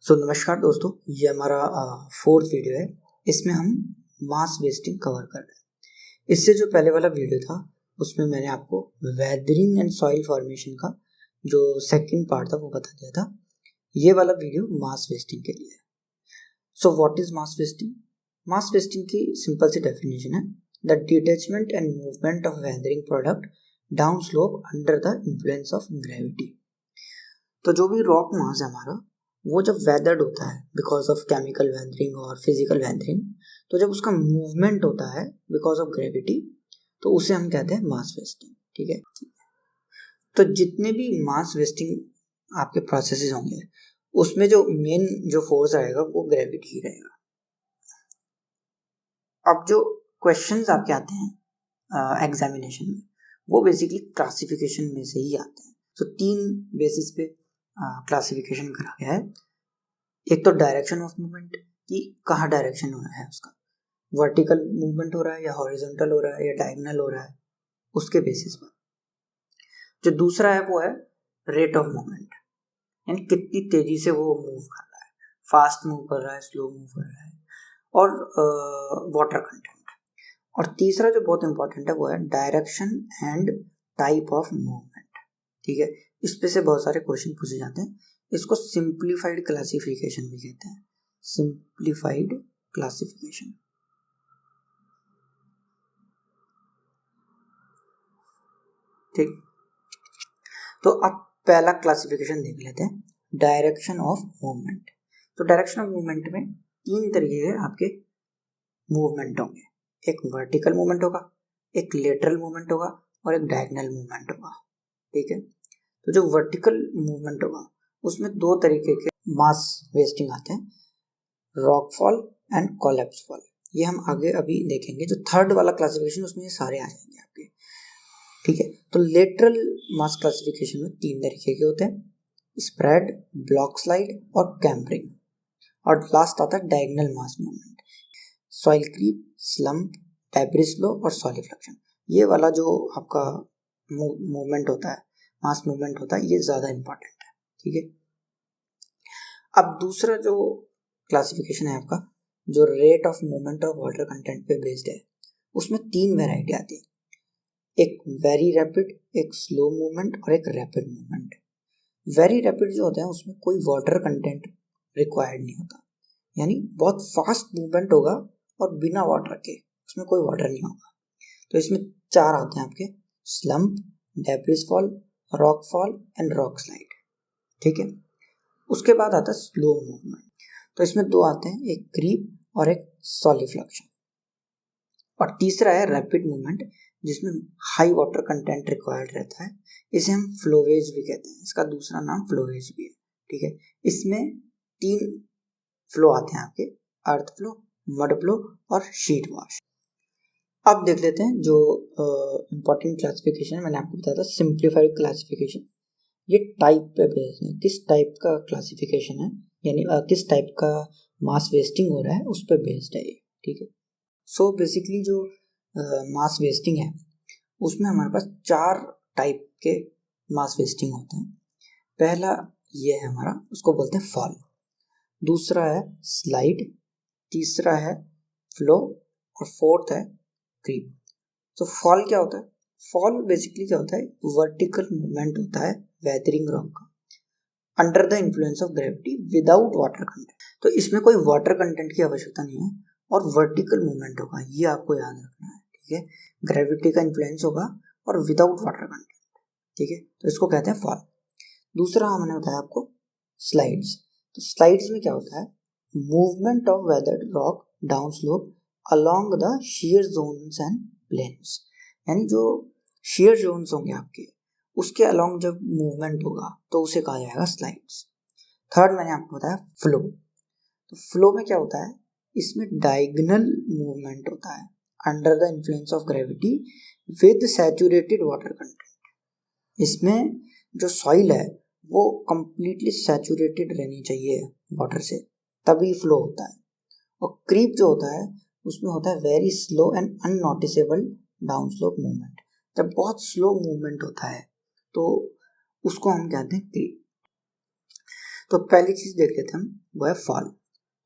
नमस्कार दोस्तों, ये हमारा फोर्थ वीडियो है। इसमें हम मास वेस्टिंग कवर कर रहे हैं। इससे जो पहले वाला वीडियो था उसमें मैंने आपको वेदरिंग एंड सॉइल फॉर्मेशन का जो सेकंड पार्ट था वो बता दिया था। ये वाला वीडियो मास वेस्टिंग के लिए है। So what is mass wasting? Mass wasting की सिंपल सी डेफिनेशन है the detachment and movement of weathering product down slope under the influence of gravity. तो जो भी रॉक मास है हमारा, वो जब वेदर्ड होता है बिकॉज ऑफ केमिकल वेदरिंग और फिजिकल वेदरिंग, तो जब उसका मूवमेंट होता है बिकॉज ऑफ ग्रेविटी, तो उसे हम कहते हैं मास वेस्टिंग। ठीक है, तो जितने भी मास वेस्टिंग आपके प्रोसेसेस होंगे उसमें जो मेन जो फोर्स रहेगा वो ग्रेविटी ही रहेगा। अब जो क्वेश्चंस आपके आते हैं एग्जामिनेशन में, वो बेसिकली क्लासिफिकेशन में से ही आते हैं। तो तीन बेसिस पे क्लासिफिकेशन करा गया है। एक तो डायरेक्शन ऑफ मूवमेंट, कि कहाँ डायरेक्शन हो रहा है उसका, वर्टिकल मूवमेंट हो रहा है या हॉरिजॉन्टल हो रहा है या डायगोनल हो रहा है, उसके बेसिस पर। जो दूसरा है वो है रेट ऑफ मूवमेंट, यानी कितनी तेजी से वो मूव कर रहा है, फास्ट मूव कर रहा है, स्लो मूव कर रहा है, और वाटर कंटेंट। और तीसरा जो बहुत इंपॉर्टेंट है वो है direction and type of movement. ठीक है, इस पे से बहुत सारे क्वेश्चन पूछे जाते हैं। इसको सिंप्लीफाइड क्लासिफिकेशन भी कहते हैं, सिंप्लीफाइड क्लासिफिकेशन। ठीक, तो अब पहला क्लासिफिकेशन देख लेते हैं, डायरेक्शन ऑफ मूवमेंट। तो डायरेक्शन ऑफ मूवमेंट में तीन तरीके के आपके मूवमेंट होंगे। एक वर्टिकल मूवमेंट होगा, एक लेटरल मूवमेंट होगा और एक डायगोनल मूवमेंट होगा। ठीक है, तो जो वर्टिकल मूवमेंट होगा उसमें दो तरीके के मास वेस्टिंग आते हैं, rock fall and collapse fall. ये हम आगे अभी देखेंगे। जो थर्ड वाला क्लासिफिकेशन उसमें ये सारे आ जाएंगे आपके। ठीक है, तो लेटरल मास क्लासिफिकेशन में तीन तरीके के होते हैं, स्प्रेड, ब्लॉक स्लाइड और कैम्परिंग। और लास्ट आता है diagonal mass movement, soil creep, slump, debris flow और सॉलिफ्लेक्शन। ये वाला जो आपका मूवमेंट होता है, मास मूवमेंट होता है, ये ज्यादा इंपॉर्टेंट है। ठीक है, अब दूसरा जो क्लासिफिकेशन है आपका, जो rate of movement of water content पे बेस्ड है, उसमें तीन वेराइटी आती है, एक वेरी रैपिड, एक स्लो मूवमेंट और एक रैपिड मूवमेंट। वेरी रैपिड जो होता है उसमें कोई वाटर कंटेंट रिक्वायर्ड नहीं होता, यानी बहुत फास्ट मूवमेंट होगा और बिना वाटर के, उसमें कोई वाटर नहीं होगा। तो इसमें चार आते हैं आपके, slump, debris fall, rock fall and rock slide. ठीक है, उसके बाद आता है स्लो मूवमेंट। तो इसमें दो आते हैं, एक क्रीप और एक सॉलिफ्लेक्शन। और तीसरा है रैपिड मूवमेंट, जिसमें हाई वाटर कंटेंट रिक्वायर्ड रहता है, इसे हम फ्लोवेज भी कहते हैं, इसका दूसरा नाम फ्लोवेज भी है। ठीक है, इसमें तीन फ्लो आते हैं आपके, अर्थ फ्लो, मड फ्लो और शीट वॉश। अब देख लेते हैं जो इंपॉर्टेंट क्लासिफिकेशन है, मैंने आपको बताया था सिंप्लीफाइड क्लासिफिकेशन। ये टाइप पे बेस्ड है, किस टाइप का क्लासिफिकेशन है, यानी किस टाइप का मास वेस्टिंग हो रहा है उस पर बेस्ड है ये। ठीक है, सो बेसिकली जो मास वेस्टिंग है उसमें हमारे पास चार टाइप के मास वेस्टिंग होते हैं। पहला ये है हमारा, उसको बोलते हैं फॉल, दूसरा है स्लाइड, तीसरा है फ्लो और फोर्थ है क्रीप। तो फॉल क्या होता है? फॉल बेसिकली क्या होता है, वर्टिकल मूवमेंट होता है वेदरिंग रॉक का under the influence of gravity without water content. तो इसमें कोई वाटर कंटेंट की आवश्यकता नहीं है और वर्टिकल मूवमेंट होगा, ये आपको याद रखना है। ठीक है, ग्रेविटी का इन्फ्लुएंस होगा और विदाउट वाटर कंटेंट। ठीक है, तो इसको कहते हैं फॉल। दूसरा हमने बताया आपको स्लाइड्स। तो स्लाइड्स में क्या होता है, movement of weathered rock down slope along the shear zones and planes, यानी जो shear zones होंगे आपके उसके अलोंग जब मूवमेंट होगा तो उसे कहा जाएगा स्लाइड्स। थर्ड मैंने आपको बताया फ्लो। तो फ्लो में क्या होता है, इसमें डायगोनल मूवमेंट होता है under the influence of gravity with saturated water content. इसमें जो सॉइल है वो कंप्लीटली सैचुरेटेड रहनी चाहिए वाटर से, तभी फ्लो होता है। और क्रीप जो होता है उसमें होता है very slow and unnoticeable down slope movement. जब बहुत स्लो मूवमेंट होता है तो उसको हम कहते हैं क्रीप। तो पहली चीज देख लेते हैं हम, वो है फॉल।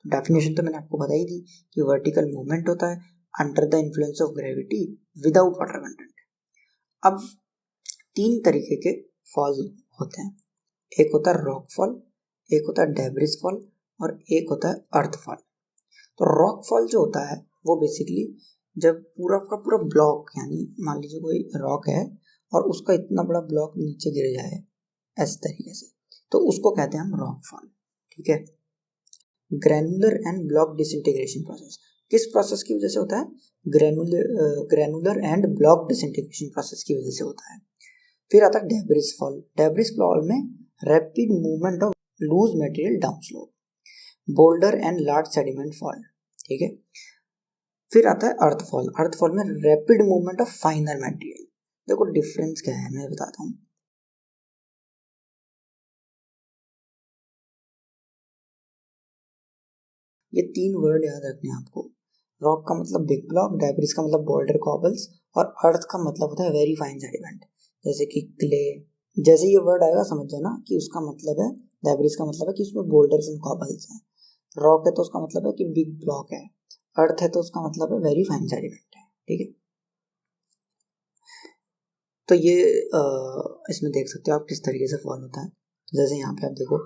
डेफिनेशन तो मैंने आपको बताई थी कि वर्टिकल मूवमेंट होता है under the influence of gravity without water content. अब 3 तरीके के फॉल होते हैं, एक होता है रॉक फॉल, एक होता है डेब्रिस फॉल और एक होता है अर्थ फॉल। तो रॉक फॉल जो होता है वो बेसिकली जब पूरा का पूरा ब्लॉक, यानी मान लीजिए कोई रॉक है और उसका इतना बड़ा ब्लॉक नीचे गिर जाए इस तरीके से, तो उसको कहते हैं हम रॉक फॉल। ठीक है। Granular and block disintegration process किस प्रोसेस की वजह से होता है? Granular and block disintegration process की वजह से होता है। फिर आता है डेब्रिस फॉल। डेब्रिस फॉल में rapid movement of loose material down slope, boulder and large sediment fall. ठीक है। फिर आता है अर्थ फॉल। अर्थ फॉल में rapid movement of finer material. देखो डिफरेंस क्या है मैं बताता हूँ। ये 3 वर्ड याद रखने हैं आपको। रॉक का मतलब बिग ब्लॉक, डेब्रिस का मतलब बोल्डर कॉबल्स और अर्थ का मतलब होता है वेरी फाइन सेडिमेंट, जैसे कि क्ले। जैसे ये वर्ड आएगा समझ जाना कि उसका मतलब है, डेब्रिस का मतलब है कि उसमें बोल्डर्स एंड कॉबल्स हैं। रॉक है तो उसका मतलब है कि बिग ब्लॉक है। अर्थ है तो उसका मतलब है वेरी फाइन सेडिमेंट है। ठीक है। तो ये इसमें देख सकते हो आप किस तरीके से फॉल होता है। तो जैसे यहाँ पे आप देखो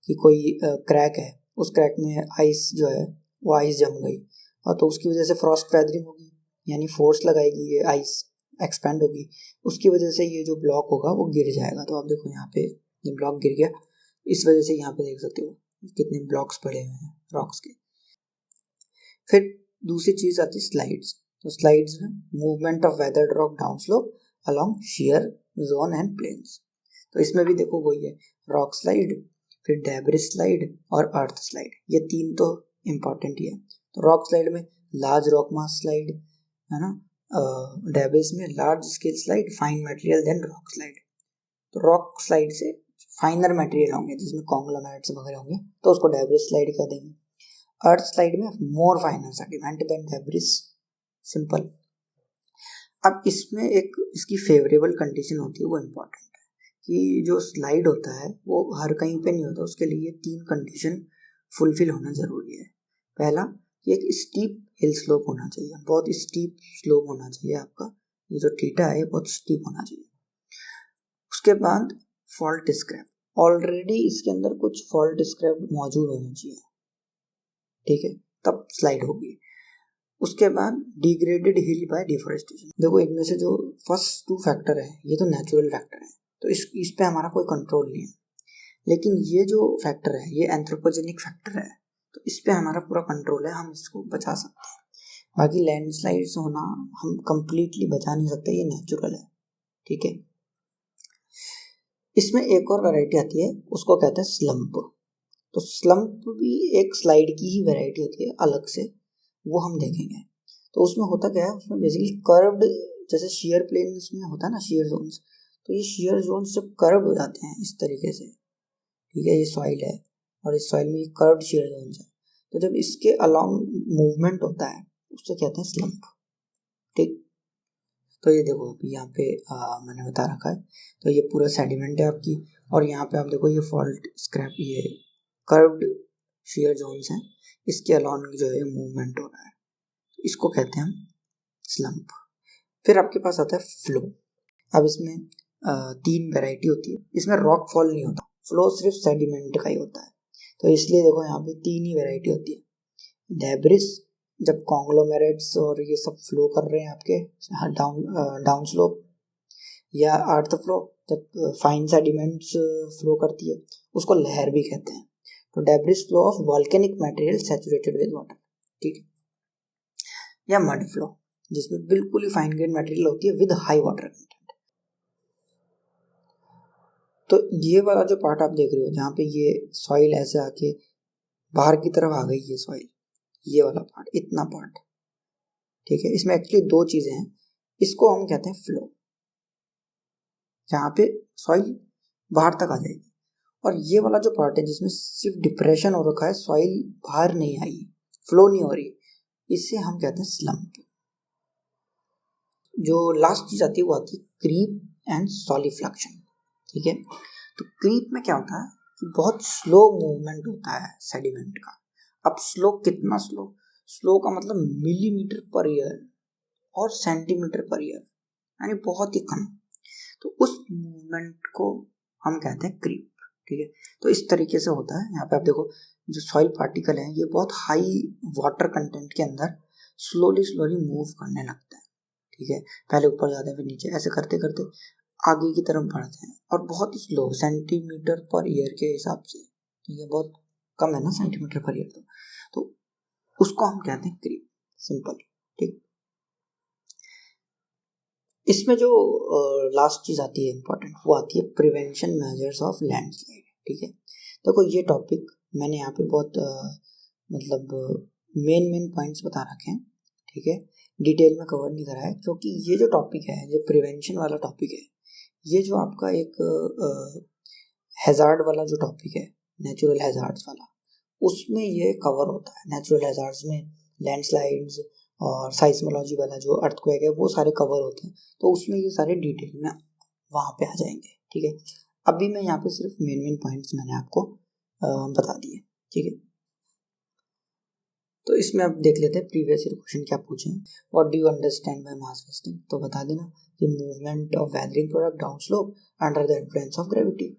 कि कोई क्रैक है, उस क्रैक में आइस जो है वो आइस जम गई और तो उसकी वजह से फ्रॉस्ट वेदरिंग होगी, यानी फोर्स लगाएगी, ये आइस एक्सपेंड होगी, उसकी वजह से ये जो ब्लॉक होगा वो गिर जाएगा। तो आप देखो यहाँ पे ये ब्लॉक गिर गया, इस वजह से यहाँ पे देख सकते हो कितने ब्लॉक्स पड़े हुए हैं रॉक्स के। फिर दूसरी चीज आती है स्लाइड्स। तो स्लाइड्स में movement of weathered rock down slope along shear zone and plains. तो इसमें भी देखो वही है, रॉक स्लाइड, फिर डेब्रिस स्लाइड और अर्थ स्लाइड, ये 3 तो इम्पोर्टेंट ही है। तो रॉक स्लाइड में लार्ज रॉक मास स्लाइड है ना, डेब्रिस में large scale slide, fine material then rock slide. तो रॉक स्लाइड से फाइनर मटेरियल होंगे जिसमें कॉन्ग्लोमेरेट्स वगैरह होंगे तो उसको डेब्रिस स्लाइड कह देंगे। अर्थ स्लाइड में more finer sediment than debris, simple. अब इसमें एक इसकी फेवरेबल कंडीशन होती है, वो इम्पोर्टेंट है कि जो स्लाइड होता है वो हर कहीं पे नहीं होता, उसके लिए 3 कंडीशन फुलफिल होना जरूरी है। पहला कि एक स्टीप हिल स्लोप होना चाहिए, बहुत स्टीप स्लोप होना चाहिए आपका, ये जो थीटा है बहुत स्टीप होना चाहिए। उसके बाद फॉल्ट स्क्रैप, ऑलरेडी इसके अंदर कुछ फॉल्ट स्क्रैप मौजूद होनी चाहिए। ठीक है, तब स्लाइड होगी। उसके बाद डिग्रेडेड हिल बाय डिफोरेस्टेशन। देखो इनमें से जो फर्स्ट 2 फैक्टर है ये तो नेचुरल फैक्टर है, तो इस पे हमारा कोई कंट्रोल नहीं है। लेकिन ये जो फैक्टर है ये एंथ्रोपोजेनिक फैक्टर है, तो इस पे हमारा पूरा कंट्रोल है, हम इसको बचा सकते हैं। बाकी लैंडस्लाइड्स होना हम कंप्लीटली बचा नहीं सकते, ये नेचुरल है। ठीक है। इसमें एक और वैरायटी आती है, उसको कहते हैं स्लम्प। तो स्लम्प भी एक स्लाइड की ही वैरायटी होती है अलग से, वो हम देखेंगे। तो उसमें होता क्या है, उसमें बेसिकली कर्व्ड, जैसे शेयर प्लेन्स में होता है ना शेयर जोन्स, तो ये शेयर जोन्स जब कर्व हो जाते हैं इस तरीके से, ठीक है, ये सॉइल है और इस सॉइल में ये कर्व्ड शेयर जोन्स है, तो जब इसके अलोंग मूवमेंट होता है उससे कहते हैं स्लम्प। ठीक। तो ये देखो अभी यहाँ पे मैंने बता रखा है, तो ये पूरा सेडिमेंट है आपकी, और यहाँ पे आप देखो ये फॉल्ट स्क्रैप, ये कर्व्ड शेयर जोन्स हैं, इसके अलोंग जो है मूवमेंट हो रहा है, तो इसको कहते हैं हम स्लम्प। फिर आपके पास आता है फ्लो। अब इसमें 3 वैरायटी होती है, इसमें रॉक फॉल नहीं होता, फ्लो सिर्फ सेडिमेंट का ही होता है। तो इसलिए देखो यहाँ पे 3 ही वैरायटी होती है। डेब्रिस, जब कॉन्ग्लोमेरेट्स और ये सब फ्लो कर रहे हैं आपके डाउन स्लोप, या अर्थ फ्लो जब फाइन सेडिमेंट्स फ्लो करती है, उसको लहर भी कहते हैं। तो debris flow of volcanic material saturated with water, ठीक, या मड फ्लो जिसमें बिल्कुल ही फाइन ग्रेन मटेरियल होती है विद हाई वाटर कंटेंट। तो ये वाला जो पार्ट आप देख रहे हो जहाँ पे ये सॉइल ऐसे आके बाहर की तरफ आ गई, ये सॉइल, ये वाला पार्ट, इतना पार्ट, ठीक है, इसमें एक्चुअली 2 चीजें हैं, इसको हम कहते हैं फ्लो, जहाँ पे सॉइल बाहर तक आ जाएगी, और ये वाला जो पार्ट है जिसमें सिर्फ डिप्रेशन हो रखा है, सॉइल बाहर नहीं आई, फ्लो नहीं हो रही, इसे हम कहते हैं स्लम्प। जो लास्ट चीज आती है वो आती है क्रीप एंड सॉलिफ्लक्शन। ठीक है, तो क्रीप में क्या होता है, कि बहुत स्लो मूवमेंट होता है सेडिमेंट का। अब स्लो कितना स्लो? स्लो का मतलब मिलीमीटर पर ईयर और सेंटीमीटर पर ईयर, यानी बहुत ही कम। तो उस मूवमेंट को हम कहते हैं क्रीप। ठीक है, तो इस तरीके से होता है। यहाँ पे आप देखो जो सॉइल पार्टिकल है ये बहुत हाई वाटर कंटेंट के अंदर स्लोली स्लोली मूव करने लगता है। ठीक है, पहले ऊपर जाते हैं फिर नीचे, ऐसे करते करते आगे की तरफ बढ़ते हैं और बहुत ही स्लो, सेंटीमीटर पर ईयर के हिसाब से। ठीक है, बहुत कम है ना सेंटीमीटर पर ईयर, तो उसको हम कहते हैं क्रीप, सिंपल। ठीक, इसमें जो लास्ट चीज आती है इंपॉर्टेंट, वो आती है प्रिवेंशन मेजर्स ऑफ लैंडस्लाइड। ठीक है, देखो ये टॉपिक मैंने यहाँ पे बहुत मतलब मेन पॉइंट्स बता रखे हैं। ठीक है, डिटेल में कवर नहीं करा है, क्योंकि ये जो टॉपिक है, जो प्रिवेंशन वाला टॉपिक है, ये जो आपका एक हैजार्ड वाला जो टॉपिक है, नेचुरल हैजार्ड्स वाला, उसमें ये कवर होता है। नेचुरल हैजार्ड्स में लैंडस्लाइड्स और साइस्मोलॉजी वाला जो अर्थक्वेक है वो सारे कवर होते हैं, तो उसमें ये सारे डिटेल में वहाँ पे आ जाएंगे। ठीक है, अभी मैं यहाँ पे सिर्फ मेन पॉइंट्स मैंने आपको बता दिए। ठीक है, तो इसमें अब देख लेते हैं प्रीवियस ईयर क्वेश्चन क्या पूछे हैं। What do you understand by mass wasting? तो बता देना कि movement of weathering product down slope under the influence of gravity.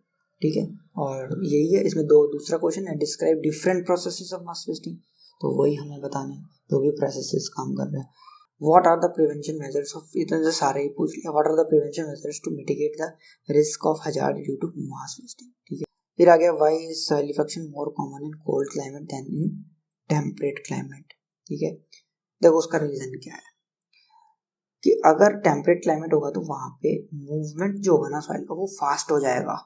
ठीक है, और यही है। इसमें दूसरा क्वेश्चन है describe different processes of mass wasting, तो वही हमें बताना है, जो भी प्रोसेसेस काम कर रहे हैं। What are the prevention measures of, इतने से सारे ही पूछ लिया। What are the prevention measures to mitigate the risk of hazard due to mass wasting. ठीक है, फिर आ गया why is solifluction more common in cold climate than in temperate climate. ठीक है, देखो उसका रीजन क्या है कि अगर टेम्परेट क्लाइमेट होगा तो वहां पे मूवमेंट जो होगा ना सॉइल का वो फास्ट हो जाएगा,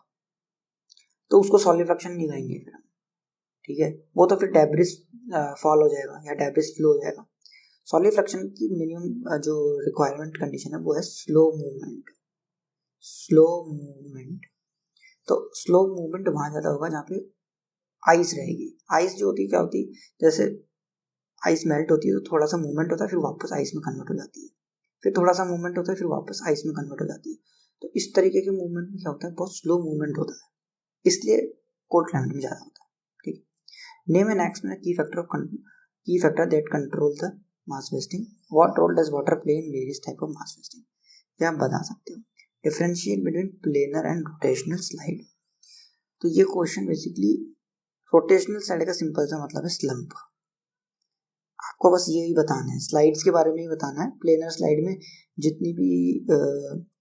तो उसको सॉइल इफेक्शन नहीं कहेंगे फिर हम। ठीक है, वो तो फिर डेब्रिस फॉल हो जाएगा या डेब्रिस फ्लो हो जाएगा। सॉइल इफेक्शन की मिनिमम जो रिक्वायरमेंट कंडीशन है वो है स्लो मूवमेंट। स्लो मूवमेंट, तो स्लो मूवमेंट वहां ज्यादा होगा जहाँ पे आइस रहेगी। आइस जो होती है क्या होती है, जैसे आइस मेल्ट होती है तो थोड़ा सा मूवमेंट होता है, फिर वापस आइस में कन्वर्ट हो जाती है, फिर थोड़ा सा मूवमेंट होता है, फिर वापस आइस में कन्वर्ट हो जाती है। तो इस तरीके के मूवमेंट में क्या होता है, बहुत स्लो मूवमेंट होता है, इसलिए कोल्ड क्लाइमेट में ज्यादा होता है। ठीक, name and explain the factor that control the mass wasting. What role does water play in various type of mass wasting, क्या आप बता सकते हो। Differentiate between planar and rotational slide. तो ये क्वेश्चन बेसिकली रोटेशनल स्लाइड का simple सा मतलब है स्लंप। आपको बस यही बताना है, स्लाइड्स के बारे में ही बताना है। प्लेनर स्लाइड में जितनी भी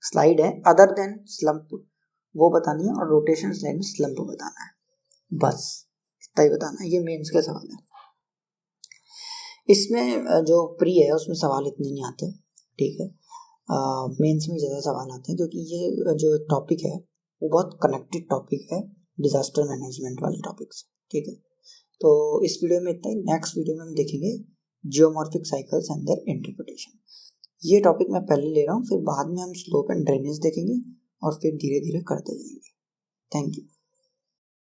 स्लाइड है अदर देन स्लंप वो बतानी है, और रोटेशन स्लाइड में स्लंप बताना है, बस इतना ही बताना है। ये मेंस का सवाल है। इसमें जो प्री है उसमें सवाल इतने नहीं आते। ठीक है, मेंस में ज़्यादा सवाल आते हैं, क्योंकि ये जो टॉपिक है वो बहुत कनेक्टेड टॉपिक है डिजास्टर मैनेजमेंट वाले टॉपिक से। ठीक है, तो इस वीडियो में इतना ही। नेक्स्ट वीडियो में हम देखेंगे geomorphic cycles and there interpretation. ये टॉपिक मैं पहले ले रहा हूँ, फिर बाद में हम स्लोप एंड ड्रेनेज देखेंगे और फिर धीरे धीरे करते जाएंगे। Thank you.